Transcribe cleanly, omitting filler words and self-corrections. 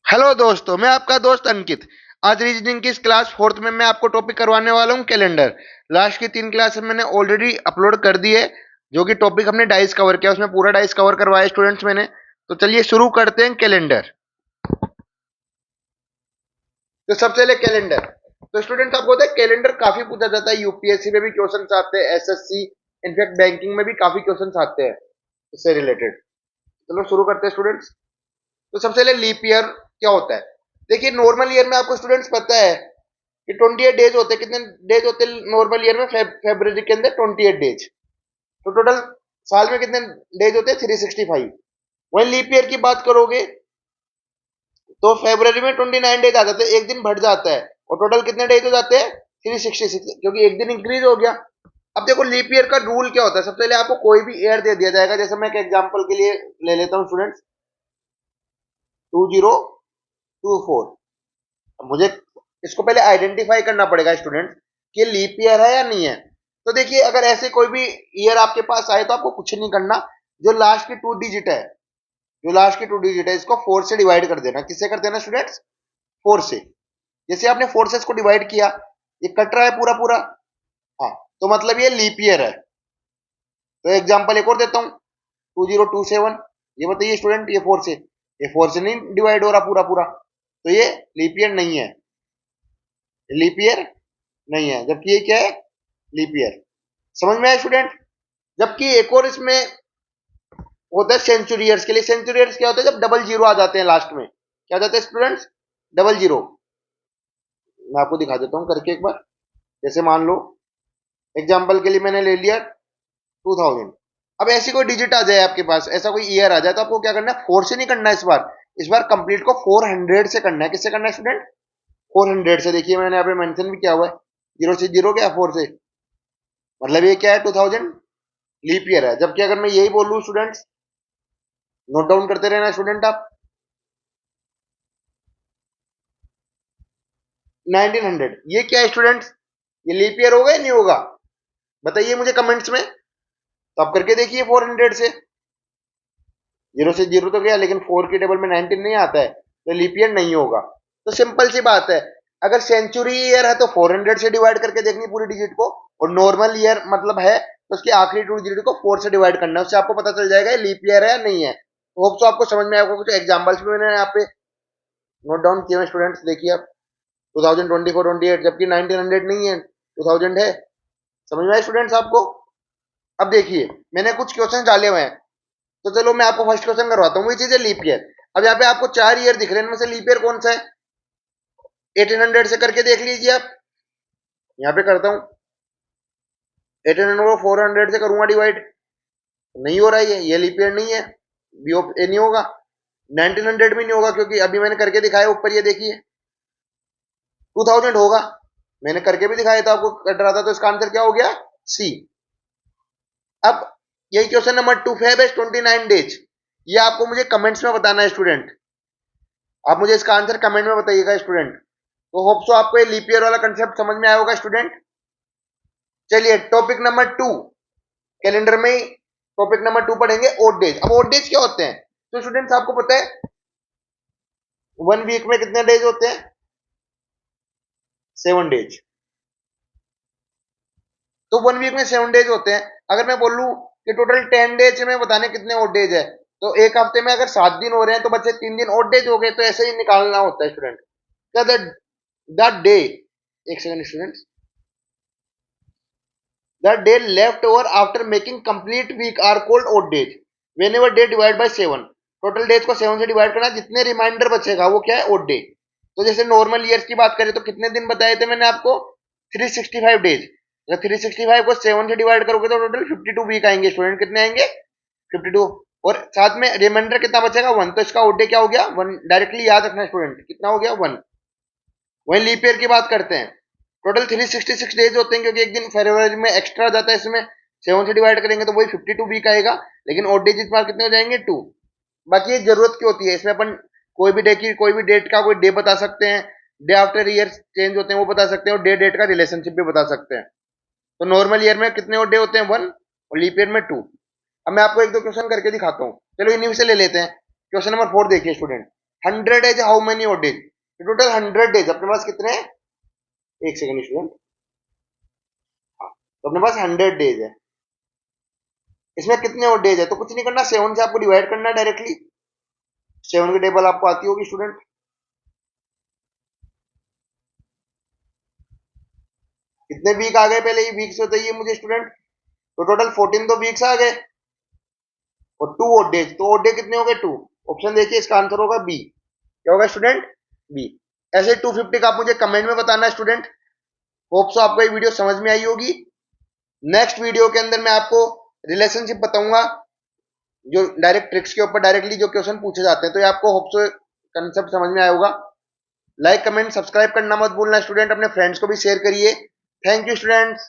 Hello दोस्तों, मैं आपका दोस्त अंकित। आज रीजनिंग की इस क्लास फोर्थ में मैं आपको टॉपिक करवाने वाला हूँ कैलेंडर। लास्ट की 3 क्लास मैंने ऑलरेडी अपलोड कर दी है। जो कि टॉपिक हमने डाइस कवर किया, उसमें पूरा डाइस कवर करवाया स्टूडेंट्स मैंने। तो चलिए शुरू करते हैं कैलेंडर। तो सबसे पहले कैलेंडर। तो स्टूडेंट्स आपको पता है कैलेंडर काफी पूछा जाता है, यूपीएससी में भी क्वेश्चन आते हैं, एसएससी, इनफैक्ट बैंकिंग में भी काफी क्वेश्चन आते हैं इससे रिलेटेड। चलो शुरू करते हैं स्टूडेंट्स। तो सबसे पहले लीप ईयर क्या होता है। देखिए नॉर्मल ईयर में आपको स्टूडेंट्स पता है कि 28 डेज होते हैं। कितने डेज होते हैं नॉर्मल ईयर में? फेब्रुवरी के अंदर 28 डेज। तो टोटल साल में कितने डेज होते हैं? 365। वहीं लीप ईयर की बात करोगे तो फेब्रुवरी में 29 डेज आ जाते हैं, एक दिन बढ़ जाता है, और टोटल कितने डेज हो जाते हैं? 366, क्योंकि एक दिन इंक्रीज हो गया। अब देखो लीप ईयर का रूल क्या होता है। सबसे पहले आपको कोई भी ईयर दे दिया जाएगा, जैसे मैं एक एग्जाम्पल के लिए ले लेता हूँ स्टूडेंट्स, 2024। मुझे इसको पहले आइडेंटिफाई करना पड़ेगा स्टूडेंट कि लीप ईयर है या नहीं है। तो देखिए अगर ऐसे कोई भी ईयर आपके पास आए तो आपको कुछ नहीं करना। जो लास्ट की 2 डिजिट है, जो लास्ट की 2 डिजिट है, इसको 4 से डिवाइड कर देना। किससे कर देना स्टूडेंट्स? 4 से। जैसे आपने 4 से इसको डिवाइड किया, ये कट रहा है पूरा पूरा। हाँ, तो मतलब ये लीप ईयर है। तो एग्जाम्पल एक और देता हूँ, 2027। ये बताइए स्टूडेंट, ये 4 से, ये 4 से नहीं डिवाइड हो रहा पूरा पूरा, तो ये लीप ईयर नहीं है। लीप ईयर नहीं है, जबकि ये क्या है? Leap year. समझ में आया स्टूडेंट? जबकि एक और इसमें होता है सेंचुरी ईयर्स के लिए। सेंचुरी ईयर्स क्या होता है? जब डबल जीरो आ जाते हैं लास्ट में। क्या आ जाते हैं स्टूडेंट्स? Double zero. मैं आपको दिखा देता हूँ करके एक बार। जैसे मान लो एग्जाम्पल के लिए मैंने ले लिया 2000। अब ऐसी कोई डिजिट आ जाए आपके पास, ऐसा कोई ईयर आ जाए, तो आपको क्या करना है? 4 से नहीं करना है इस बार। इस बार कंप्लीट को 400 से करना है। किससे करना है स्टूडेंट? 400 से। देखिए मैंने यहाँ पे मेंशन भी किया हुआ है, जीरो से जीरो क्या, 4 से। मतलब ये क्या है? 2000 लीप ईयर है। जबकि अगर मैं यही बोलूं स्टूडेंट्स, नोट डाउन करते रहना स्टूडेंट आप, 1900, ये क्या है स्टूडेंट्स? ये लीप ईयर होगा या नहीं होगा? बताइए मुझे कमेंट्स में। तो आप करके देखिए 400 से। जीरो से जीरो तो गया, लेकिन 4 की टेबल में 19 नहीं आता है, तो लीप ईयर नहीं होगा। तो सिंपल सी बात है, अगर सेंचुरी ईयर है तो 400 से डिवाइड करके देखनी पूरी डिजिट को, और नॉर्मल ईयर मतलब है तो उसकी आखिरी 2 डिजिट को 4 से डिवाइड करना है। उससे आपको पता चल जाएगा लीप ईयर है या नहीं है। होप तो आपको समझ में आएगा। कुछ एग्जांपल्स भी मैंने यहाँ पे नोट डाउन किए हैं स्टूडेंट्स, देखिए आप। 2024 28, जबकि 1900 नहीं है, 2000 है। समझ में आए स्टूडेंट्स आपको? अब देखिए मैंने कुछ क्वेश्चन डाले हुए हैं, तो चलो मैं आपको फर्स्ट क्वेश्चन करवाता हूँ। वही चीज है लीप ईयर। अब यहाँ पे आपको 4 ईयर दिख रहे हैं, इनमें से लीप ईयर कौन सा है? 1800 से करके देख लीजिए आप। यहाँ पे करता हूँ, 1800 को 400 से करूंगा डिवाइड, नहीं हो रहा है, ये लीप ईयर नहीं है। बी ऑफ ए नहीं होगा। 1900 भी नहीं होगा, क्योंकि अभी मैंने करके दिखाया ऊपर, ये देखिए 2000 होगा। मैंने करके भी दिखाया था आपको, कट रहा था, तो इसका आंसर क्या हो गया? सी। अब यही क्वेश्चन नंबर 2, फेब 29 डेज। ये आपको मुझे कमेंट्स में बताना है स्टूडेंट। आप मुझे इसका आंसर कमेंट में बताइएगा स्टूडेंट। तो होप सो आपको ये लीप ईयर वाला कंसेप्ट समझ में आया होगा स्टूडेंट। चलिए टॉपिक नंबर 2, कैलेंडर में ही टॉपिक नंबर 2 पढ़ेंगे, ओड डेज। अब ओड डेज क्या होते हैं? तो स्टूडेंट्स आपको पता है 1 वीक में कितने डेज होते हैं? 7 डेज। तो 1 वीक में 7 डेज होते हैं। अगर मैं बोलूं कि टोटल 10 डेज में बताने कितने ओड डेज है, तो एक हफ्ते में अगर 7 दिन हो रहे हैं तो बच्चे 3 दिन ओड डेज हो गए। तो ऐसे ही निकालना होता है स्टूडेंट। क्या द डे, एक second student, the day left over after making complete week are called odd days whenever day divide by 7। Total days को 7 से डिवाइड करना, जितने रिमाइंडर बचेगा वो क्या है? Odd day. तो जैसे नॉर्मल ईयर्स की बात करें तो कितने दिन बताए थे मैंने आपको? 365 डेज। अगर 365 को 7 से डिवाइड करोगे तो टोटल 52 वीक आएंगे स्टूडेंट। कितने आएंगे? 52। और साथ में रिमाइंडर कितना बचेगा? 1। तो इसका ओड डे क्या हो गया? 1। डायरेक्टली याद रखना स्टूडेंट, कितना हो गया? 1। वहीं लीप ईयर की बात करते हैं, टोटल 366 डेज होते हैं, क्योंकि एक दिन फरवरी में एक्स्ट्रा जाता है। इसमें 7 से डिवाइड करेंगे तो वही 52 वीक आएगा। लेकिन ओड डेज इस बार कितने हो जाएंगे? 2। बाकी ये जरूरत की होती है, इसमें अपन कोई भी डे की, कोई भी डेट का कोई डे बता सकते हैं, डे आफ्टर ईयर चेंज होते हैं वो बता सकते हैं, और डे डेट का रिलेशनशिप भी बता सकते हैं। तो नॉर्मल ईयर में कितने ओड डे होते हैं? 1, और लीप ईयर में 2। अब मैं आपको एक दो क्वेश्चन करके दिखाता हूँ। चलो इन्हीं से ले लेते हैं। क्वेश्चन नंबर 4 देखिए student, 100 days, how many odd days? Total 100 days. अपने पास कितने हैं? एक सेकंड स्टूडेंट, हाँ, तो अपने पास 100 डेज है। इसमें कितने और डेज है? तो कुछ नहीं करना, 7 से आपको डिवाइड करना है डायरेक्टली। 7 की टेबल आपको आती होगी स्टूडेंट। कितने वीक आ गए पहले ये वीक से बताइए मुझे स्टूडेंट। तो टोटल 14 तो वीक्स आ गए और 2 और डेज, तो और डे कितने हो गए? 2। ऑप्शन देखिए, इसका आंसर होगा बी। क्या होगा स्टूडेंट? बी। ऐसे 250 का आप मुझे कमेंट में बताना है स्टूडेंट। होप सो आपको ये वीडियो समझ में आई होगी। नेक्स्ट वीडियो के अंदर मैं आपको रिलेशनशिप बताऊंगा, जो डायरेक्ट ट्रिक्स के ऊपर डायरेक्टली जो क्वेश्चन पूछे जाते हैं। तो ये आपको होप सो कंसेप्ट समझ में आया होगा। लाइक कमेंट सब्सक्राइब करना मत भूलना स्टूडेंट, अपने फ्रेंड्स को भी शेयर करिए। Thank you students.